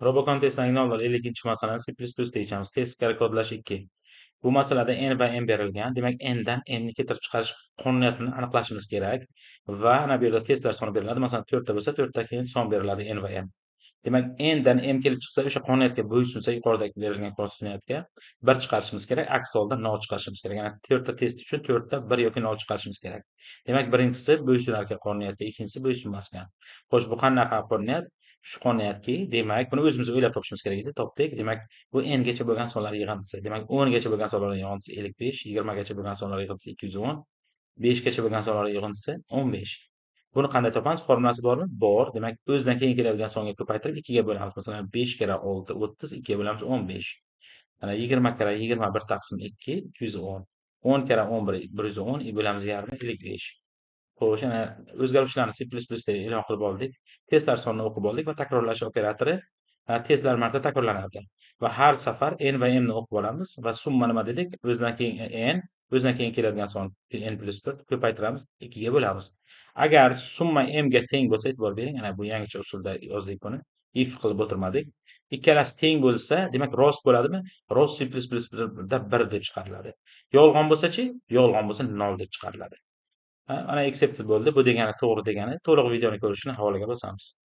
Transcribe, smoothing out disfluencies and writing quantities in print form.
Robocon testining nollar 50 masalani C++ deyishamiz. Testga kodlash 2. Bu masalada n va m berilgan. Demak, n dan m ni keltirib chiqarish qonuniyatini aniqlashimiz kerak va ana bu yerda testlar soni beriladi. Masalan, 4 ta bo'lsa, 4 ta keyin son beriladi n va m. Demak, n dan m kelib chiqsa, o'sha qonuniyatga bo'ysunsa, yuqoridagi berilgan qonuniyatga 1 chiqarishimiz kerak, aks holda 0 chiqarishimiz kerak. Ya'ni 4 ta test uchun 4 ta 1 yoki 0 chiqarishimiz kerak. Demak, birinchisi bo'ysunar ekan qonuniyatga, ikkinchisi bo'ysunmas ekan. Xo'sh, bu qanaqa qonuniyat? Shu qonuniyatki, demak, buni o'zimiz o'ylab topishimiz kerak edi. Topdik. Demak, bu n gacha bo'lgan sonlar yig'indisi. Demak, 10 gacha bo'lgan sonlar yig'indisi 55, 20 gacha bo'lgan sonlar yig'indisi 210, 5 gacha bo'lgan sonlar yig'indisi 15. Buni qanday topamiz? Formulasi bormi? Bor. Demak, o'zidan keyin keladigan songa ko'paytirib 2 ga bo'lamiz. Masalan, 5 kira 6 30, 2 ga bo'lamiz 15. Mana 20 kira 20 1 taqsim 2 210. 10 kira 11 110 bo'lamiz yarmi 55. Xo'sh, ana o'zgaruvchilarni C++da e'lon qilib oldik. Testlar sonini o'qib oldik va takrorlash operatori testlar marta takrorlanadi. Va har safar n va m ni o'qib olamiz va summa nima dedik? O'zidan keyin n, o'zidan keyin keladigan son n+4 ko'paytiramiz, 2 ga bo'lamiz. Agar summa m ga teng bo'lsa, e'tibor bering, ana bu yangicha usulda yozdik buni. If qilib o'tirmadik. Ikkalasi teng bo'lsa, demak rost bo'ladimi? Rost C++da 1 deb chiqariladi. Yolg'on bo'lsa-chi? Yolg'on bo'lsa 0 deb chiqariladi. Ana accepted bo'ldi. Bu degani to'g'ri degani. To'liq videoni ko'rishni havolaga bosamiz.